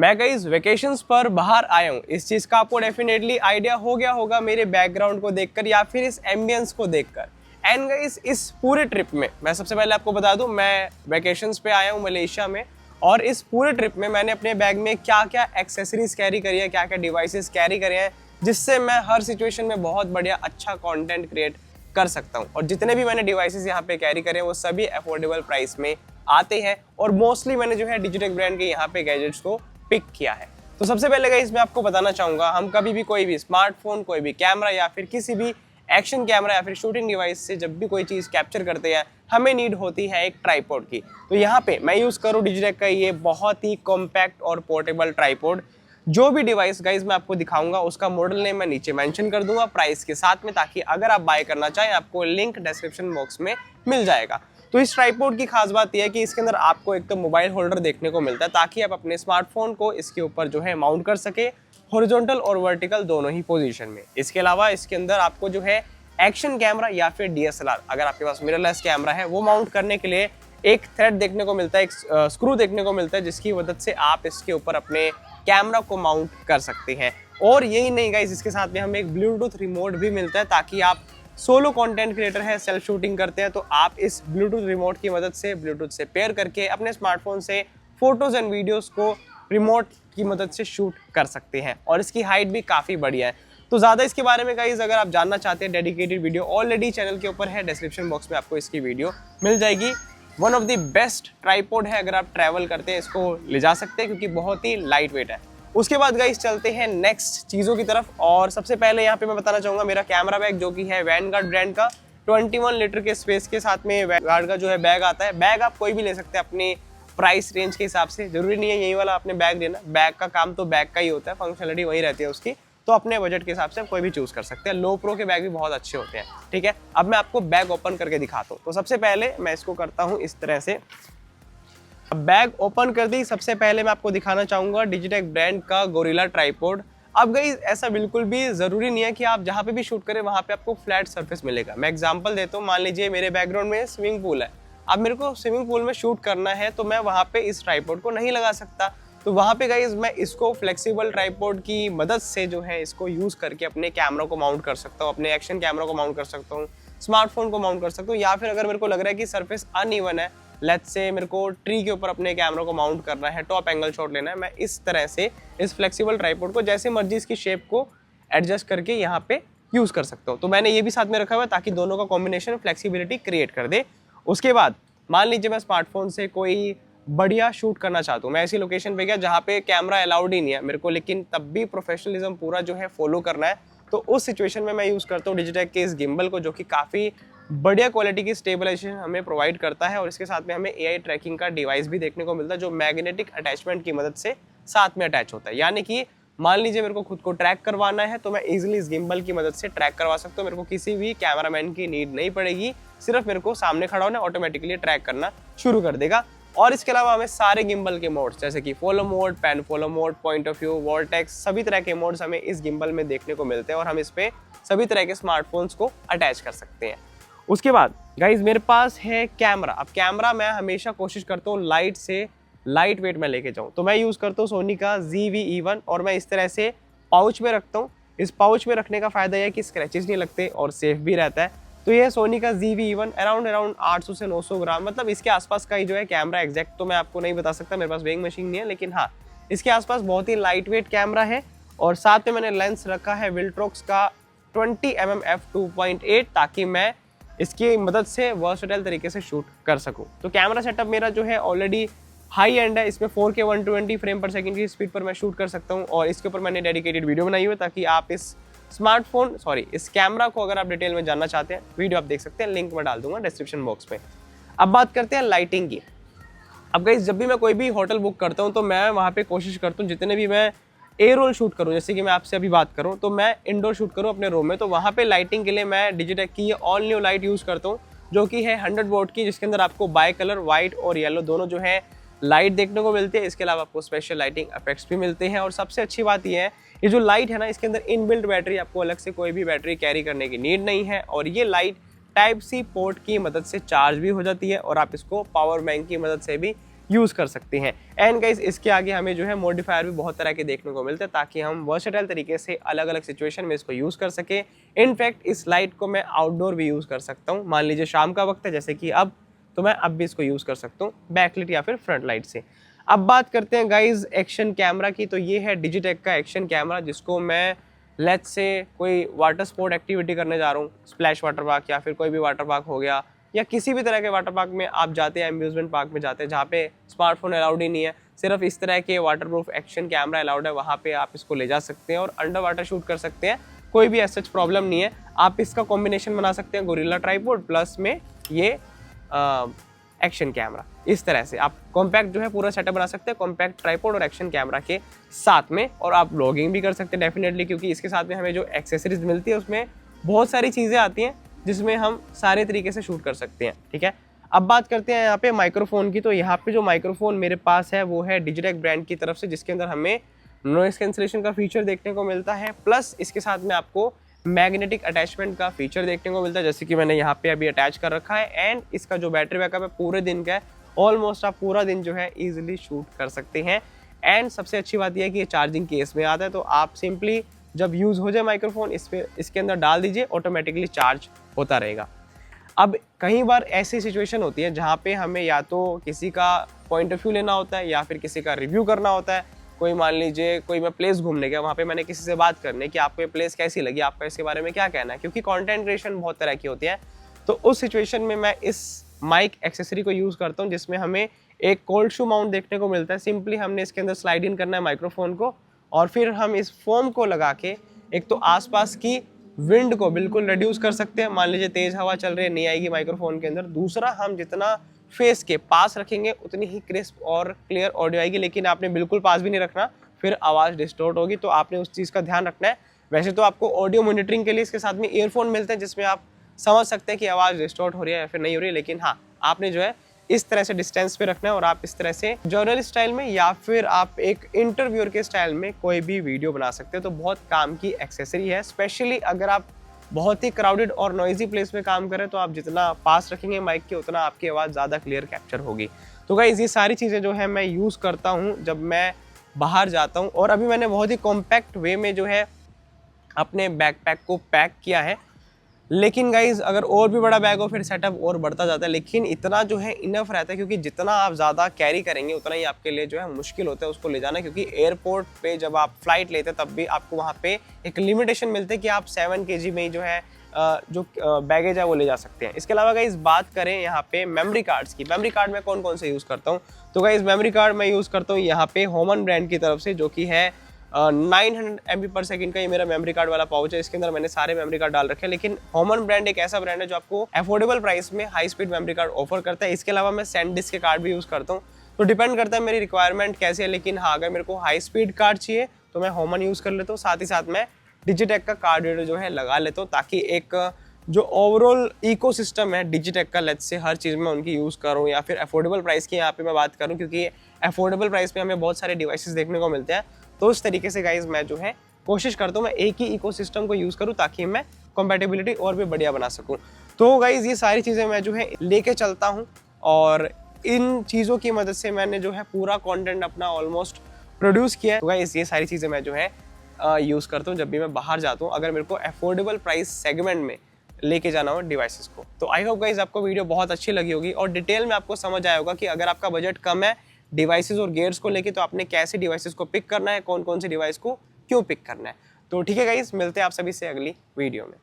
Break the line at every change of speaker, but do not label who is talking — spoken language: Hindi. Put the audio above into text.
मैं गाइस वेकेशंस पर बाहर आया हूँ। इस चीज़ का आपको डेफिनेटली आइडिया हो गया होगा मेरे बैकग्राउंड को देखकर या फिर इस एम्बियंस को देखकर। एंड गाइस इस पूरे ट्रिप में मैं सबसे पहले आपको बता दूं, मैं वेकेशंस पे आया हूँ मलेशिया में, और इस पूरे ट्रिप में मैंने अपने बैग में क्या क्या एक्सेसरीज कैरी करी है, क्या क्या डिवाइसेस कैरी करे हैं, जिससे मैं हर सिचुएशन में बहुत बढ़िया अच्छा कंटेंट क्रिएट कर सकता हूँ। और जितने भी मैंने डिवाइसेस यहाँ पे कैरी करे हैं वो सभी अफोर्डेबल प्राइस में आते हैं, और मोस्टली मैंने जो है डिजिटेक ब्रांड के यहाँ पे गैजेट्स को पिक किया है। तो सबसे पहले गाइस मैं आपको बताना चाहूँगा, हम कभी भी कोई भी स्मार्टफोन, कोई भी कैमरा या फिर किसी भी एक्शन कैमरा या फिर शूटिंग डिवाइस से जब भी कोई चीज़ कैप्चर करते हैं, हमें नीड होती है एक ट्राइपॉड की। तो यहाँ पे मैं यूज़ करूँ डिजिटेक का ये बहुत ही कॉम्पैक्ट और पोर्टेबल ट्राइपॉड। जो भी डिवाइस गाइस मैं आपको दिखाऊंगा उसका मॉडल नेम मैं नीचे मेंशन कर दूंगा प्राइस के साथ में, ताकि अगर आप बाय करना चाहें आपको लिंक डिस्क्रिप्शन बॉक्स में मिल जाएगा। तो इस ट्राइपॉड की खास बात यह है कि इसके अंदर आपको एक तो मोबाइल होल्डर देखने को मिलता है, ताकि आप अपने स्मार्टफोन को इसके ऊपर जो है माउंट कर सके, हॉरिजॉन्टल और वर्टिकल दोनों ही पोजीशन में। इसके अलावा इसके अंदर आपको जो है एक्शन कैमरा या फिर डीएसएलआर, अगर आपके पास मिररलेस कैमरा है, वो माउंट करने के लिए एक थ्रेड देखने को मिलता है, एक स्क्रू देखने को मिलता है, जिसकी मदद से आप इसके ऊपर अपने कैमरा को माउंट कर सकते हैं। और यही नहीं गाइस, इसके साथ में हमें एक ब्लूटूथ रिमोट भी मिलता है, ताकि आप सोलो कंटेंट क्रिएटर है, सेल्फ शूटिंग करते हैं, तो आप इस ब्लूटूथ रिमोट की मदद से ब्लूटूथ से पेयर करके अपने स्मार्टफोन से फोटोज एंड वीडियोस को रिमोट की मदद से शूट कर सकते हैं। और इसकी हाइट भी काफ़ी बढ़िया है। तो ज़्यादा इसके बारे में गाइस अगर आप जानना चाहते हैं, डेडिकेटेड वीडियो ऑलरेडी चैनल के ऊपर है, डिस्क्रिप्शन बॉक्स में आपको इसकी वीडियो मिल जाएगी। One of the best tripod है, अगर आप ट्रैवल करते हैं इसको ले जा सकते हैं, क्योंकि बहुत ही लाइट वेट है। उसके बाद गाइस चलते हैं नेक्स्ट चीज़ों की तरफ, और सबसे पहले यहाँ पे मैं बताना चाहूँगा मेरा कैमरा बैग, जो कि है वैनगार्ड ब्रांड का 21 लीटर के स्पेस के साथ में वैनगार्ड का जो है बैग आता है। बैग आप कोई भी ले सकते हैं अपनी प्राइस रेंज के हिसाब से, जरूरी नहीं है यही वाला आपने बैग लेना। बैग का काम तो बैग का ही होता है, फंक्शनलिटी वही रहती है उसकी, तो अपने बजट के हिसाब से आप कोई भी चूज कर सकते हैं। लो प्रो के बैग भी बहुत अच्छे होते हैं। ठीक है, अब मैं आपको बैग ओपन करके दिखाता हूँ। तो सबसे पहले मैं इसको करता हूँ इस तरह से। अब बैग ओपन कर दी, सबसे पहले मैं आपको दिखाना चाहूंगा डिजिटेक ब्रांड का गोरिल्ला ट्राइपॉड। अब गाइस ऐसा बिल्कुल भी जरूरी नहीं है कि आप जहाँ पे भी शूट करें वहाँ पे आपको फ्लैट सरफेस मिलेगा। मैं एग्जांपल देता हूँ, मान लीजिए मेरे बैकग्राउंड में स्विमिंग पूल है, अब मेरे को स्विमिंग पूल में शूट करना है, तो मैं वहाँ पे इस ट्राइपॉड को नहीं लगा सकता। तो वहाँ पे गाइस मैं इसको फ्लेक्सिबल ट्राइपॉड की मदद से जो है इसको यूज करके अपने कैमरा को माउंट कर सकता हूँ, अपने एक्शन कैमरा को माउंट कर सकता हूँ, स्मार्टफोन को माउंट कर सकता हूँ, या फिर अगर मेरे को लग रहा है कि सरफेस अनइवन है, लेट्स से मेरे को ट्री के ऊपर अपने कैमरा को माउंट करना है, टॉप एंगल शॉट लेना है, मैं इस तरह से इस फ्लेक्सिबल ट्राइपॉड को जैसे मर्जी इसकी शेप को एडजस्ट करके यहाँ पे यूज कर सकता हूँ। तो मैंने ये भी साथ में रखा हुआ है ताकि दोनों का कॉम्बिनेशन फ्लेक्सिबिलिटी क्रिएट कर दे। उसके बाद मान लीजिए मैं स्मार्टफोन से कोई बढ़िया शूट करना चाहता हूँ, मैं ऐसी लोकेशन पे गया जहाँ पे कैमरा अलाउड ही नहीं है मेरे को, लेकिन तब भी प्रोफेशनलिज्म पूरा जो है फॉलो करना है, तो उस सिचुएशन में मैं यूज़ करता हूँ डिजिटेक के इस गिम्बल को, जो कि काफ़ी बढ़िया क्वालिटी की स्टेबलाइजेशन हमें प्रोवाइड करता है। और इसके साथ में हमें एआई ट्रैकिंग का डिवाइस भी देखने को मिलता है, जो मैग्नेटिक अटैचमेंट की मदद से साथ में अटैच होता है। यानी कि मान लीजिए मेरे को खुद को ट्रैक करवाना है, तो मैं इजीली इस गिम्बल की मदद से ट्रैक करवा सकता हूँ। मेरे को किसी भी कैमरामैन की नीड नहीं पड़ेगी, सिर्फ मेरे को सामने खड़ा होना, ऑटोमेटिकली ट्रैक करना शुरू कर देगा। और इसके अलावा हमें सारे गिम्बल के मोड्स, जैसे कि follow mode, pan follow mode, point of view, vortex, सभी तरह के मोड्स हमें इस गिम्बल में देखने को मिलते हैं, और हम इस पे सभी तरह के स्मार्टफोन्स को अटैच कर सकते हैं। उसके बाद गाइज मेरे पास है कैमरा। अब कैमरा मैं हमेशा कोशिश करता हूँ लाइट से लाइट वेट में लेके जाऊँ, तो मैं यूज़ करता हूँ सोनी का ZV-E1, और मैं इस तरह से पाउच में रखता हूँ। इस पाउच में रखने का फ़ायदा यह है कि स्क्रैचेस नहीं लगते और सेफ भी रहता है। तो ये सोनी का ZV-E1 अराउंड 800 से 900 ग्राम, मतलब इसके आसपास का ही जो है कैमरा, एग्जैक्ट तो मैं आपको नहीं बता सकता, मेरे पास वेइंग मशीन नहीं है, लेकिन हाँ इसके आसपास बहुत ही लाइट वेट कैमरा है। और साथ में मैंने लेंस रखा है विल्ट्रॉक्स का 20mm f2.8, ताकि मैं इसकी मदद से वर्सटाइल तरीके से शूट कर सकूं। तो कैमरा सेटअप मेरा जो है ऑलरेडी हाई एंड है, इसमें 4K 120 फ्रेम पर सेकंड की स्पीड पर मैं शूट कर सकता हूं, और इसके ऊपर मैंने डेडिकेटेड वीडियो बनाई हुई है, ताकि आप इस कैमरा को अगर आप डिटेल में जानना चाहते हैं, वीडियो आप देख सकते हैं, लिंक मैं डाल दूंगा डिस्क्रिप्शन बॉक्स में। अब बात करते हैं लाइटिंग की। अब गाइस जब भी मैं कोई भी होटल बुक करता हूँ, तो मैं वहाँ पे कोशिश करता हूँ जितने भी मैं ए रोल शूट करूँ, जैसे कि मैं आपसे अभी बात करूँ, तो मैं इंडोर शूट करूँ अपने रूम में, तो वहाँ पे लाइटिंग के लिए मैं डिजिटेक की ये ऑल न्यू लाइट यूज़ करता हूँ, जो कि है 100 वॉट की, जिसके अंदर आपको बाय कलर व्हाइट और येलो दोनों जो है लाइट देखने को मिलती है। इसके अलावा आपको स्पेशल लाइटिंग इफेक्ट्स भी मिलते हैं, और सबसे अच्छी बात यह है ये जो लाइट है ना, इसके अंदर इनबिल्ट बैटरी, आपको अलग से कोई भी बैटरी कैरी करने की नीड नहीं है, और ये लाइट टाइप सी पोर्ट की मदद से चार्ज भी हो जाती है, और आप इसको पावर बैंक की मदद से भी यूज़ कर सकते हैं। एंड गाइस इसके आगे हमें जो है मॉडिफायर भी बहुत तरह के देखने को मिलते हैं ताकि हम वर्सेटाइल तरीके से अलग अलग सिचुएशन में इसको यूज़ कर सकें। इनफैक्ट इस लाइट को मैं आउटडोर भी यूज़ कर सकता हूँ। मान लीजिए शाम का वक्त है जैसे कि अब, तो मैं अब भी इसको यूज़ कर सकता हूँ बैकलाइट या फिर फ्रंट लाइट से। अब बात करते हैं गाइज एक्शन कैमरा की। तो ये है डिजिटेक का एक्शन कैमरा, जिसको मैं लेट्स से कोई वाटर स्पोर्ट एक्टिविटी करने जा रहा हूँ, स्प्लैश वाटर पार्क या फिर कोई भी वाटर पार्क हो गया, या किसी भी तरह के वाटर पार्क में आप जाते हैं, अम्यूजमेंट पार्क में जाते हैं जहाँ पे स्मार्टफोन अलाउड ही नहीं है, सिर्फ इस तरह के वाटरप्रूफ एक्शन कैमरा अलाउड है, वहाँ पे आप इसको ले जा सकते हैं और अंडर वाटर शूट कर सकते हैं। कोई भी ऐसा प्रॉब्लम नहीं है। आप इसका कॉम्बिनेशन बना सकते हैं गोरिल्ला ट्राइपॉड प्लस में ये एक्शन कैमरा। इस तरह से आप कॉम्पैक्ट जो है पूरा सेटअप बना सकते हैं कॉम्पैक्ट ट्राइपॉड और एक्शन कैमरा के साथ में, और आप ब्लॉगिंग भी कर सकते हैं डेफिनेटली, क्योंकि इसके साथ में हमें जो एक्सेसरीज मिलती है उसमें बहुत सारी चीज़ें आती हैं जिसमें हम सारे तरीके से शूट कर सकते हैं। ठीक है, अब बात करते हैं यहाँ पे माइक्रोफोन की। तो यहाँ पे जो माइक्रोफोन मेरे पास है वो है डिजिटेक ब्रांड की तरफ से, जिसके अंदर हमें नॉइस कैंसलेशन का फीचर देखने को मिलता है, प्लस इसके साथ में आपको मैग्नेटिक अटैचमेंट का फीचर देखने को मिलता है, जैसे कि मैंने यहाँ पे अभी अटैच कर रखा है। एंड इसका जो बैटरी बैकअप है पूरे दिन का है, ऑलमोस्ट आप पूरा दिन जो है इजीली शूट कर सकते हैं। एंड सबसे अच्छी बात यह है कि ये चार्जिंग केस में आता है, तो आप सिंपली जब यूज़ हो जाए माइक्रोफोन इसके अंदर डाल दीजिए, ऑटोमेटिकली चार्ज होता रहेगा। अब कई बार ऐसी सिचुएशन होती है जहाँ पे हमें या तो किसी का पॉइंट ऑफ व्यू लेना होता है या फिर किसी का रिव्यू करना होता है। कोई मान लीजिए कोई मैं प्लेस घूमने गया, वहाँ पे मैंने किसी से बात करनी कि आपको ये प्लेस कैसी लगी, आपका इसके बारे में क्या कहना है, क्योंकि कंटेंट क्रिएशन बहुत तरह की होती है। तो उस सिचुएशन में मैं इस माइक एक्सेसरी को यूज़ करता हूँ, जिसमें हमें एक कोल्ड शू माउंट देखने को मिलता है। सिंपली हमने इसके अंदर स्लाइड इन करना है माइक्रोफोन को, और फिर हम इस फोम को लगा के एक तो आसपास की विंड को बिल्कुल रिड्यूस कर सकते हैं। मान लीजिए तेज हवा चल रही है, नहीं आएगी माइक्रोफोन के अंदर। दूसरा, हम जितना फेस के पास रखेंगे उतनी ही क्रिस्प और क्लियर ऑडियो आएगी, लेकिन आपने बिल्कुल पास भी नहीं रखना, फिर आवाज़ डिस्टॉर्ट होगी। तो आपने उस चीज़ का ध्यान रखना है। वैसे तो आपको ऑडियो मॉनिटरिंग के लिए इसके साथ में ईयरफोन मिलते हैं, जिसमें आप समझ सकते हैं कि आवाज़ डिस्टॉर्ट हो रही है या फिर नहीं हो रही है, लेकिन हाँ, आपने जो है इस तरह से डिस्टेंस पे रखना है, और आप इस तरह से जर्नल स्टाइल में या फिर आप एक इंटरव्यूअर के स्टाइल में कोई भी वीडियो बना सकते हो। तो बहुत काम की एक्सेसरी है, स्पेशली अगर आप बहुत ही क्राउडेड और नॉइजी प्लेस में काम करें, तो आप जितना पास रखेंगे माइक के उतना आपकी आवाज़ ज़्यादा क्लियर कैप्चर होगी। तो गाइस ये सारी चीज़ें जो है मैं यूज़ करता हूँ जब मैं बाहर जाता हूँ। और अभी मैंने बहुत ही कॉम्पैक्ट वे में जो है अपने बैकपैक को पैक किया है, लेकिन गाइज अगर और भी बड़ा बैग हो फिर सेटअप और बढ़ता जाता है, लेकिन इतना जो है इनफ रहता है, क्योंकि जितना आप ज़्यादा कैरी करेंगे उतना ही आपके लिए जो है मुश्किल होता है उसको ले जाना। क्योंकि एयरपोर्ट पे जब आप फ्लाइट लेते हैं तब भी आपको वहाँ पे एक लिमिटेशन मिलती है कि आप 7 kg में ही जो है जो बैगेज है वो ले जा सकते हैं। इसके अलावा गाइज बात करें यहाँ पे मेमोरी कार्ड्स की, मेमोरी कार्ड मैं कौन कौन से यूज़ करता हूँ। तो गाइज मेमोरी कार्ड मैं यूज़ करता हूँ यहाँ पे होमन ब्रांड की तरफ से, जो कि है 900 MB/s का ये मेरा मेमोरी कार्ड वाला पाउच है। इसके अंदर मैंने सारे मेमोरी कार्ड डाल रखे हैं। लेकिन होमन ब्रांड एक ऐसा ब्रांड है जो आपको अफोर्डेबल प्राइस में high speed memory card offer करता है। इसके अलावा मैं सैनडिस्क के कार्ड भी यूज़ करता हूँ, तो डिपेंड करता है मेरी रिक्वायरमेंट कैसी है। लेकिन हाँ, अगर मेरे को हाई स्पीड कार्ड चाहिए तो मैं होमन यूज़ कर लेता हूँ, साथ ही साथ मैं डिजिटेक का कार्ड रीडर जो है लगा लेता हूँ, ताकि एक जो ओवरऑल इकोसिस्टम है डिजिटेक का, लेट्स से हर चीज़ में उनकी यूज़ करूँ, या फिर अफोर्डेबल प्राइस की यहाँ पे मैं बात करूँ, क्योंकि अफोर्डेबल प्राइस में हमें बहुत सारे डिवाइसेस देखने को मिलते हैं। तो उस तरीके से गाइज मैं जो है कोशिश करता हूँ मैं एक ही इकोसिस्टम को यूज़ करूँ, ताकि मैं कंपैटिबिलिटी और भी बढ़िया बना सकूँ। तो गाइज ये सारी चीज़ें मैं जो है लेके चलता हूँ, और इन चीज़ों की मदद से मैंने जो है पूरा कंटेंट अपना ऑलमोस्ट प्रोड्यूस किया है। तो गाइज ये सारी चीज़ें मैं जो है यूज़ करता हूँ जब भी मैं बाहर जाता हूँ, अगर मेरे को अफोर्डेबल प्राइस सेगमेंट में लेके जाना हो डिवाइसेस को। तो आई होप गाइज आपको वीडियो बहुत अच्छी लगी होगी और डिटेल में आपको समझ आया होगा कि अगर आपका बजट कम है डिवाइसेस और गियर्स को लेके, तो आपने कैसे डिवाइसेस को पिक करना है, कौन कौन से डिवाइस को क्यों पिक करना है। तो ठीक है गाइज, मिलते हैं आप सभी से अगली वीडियो में।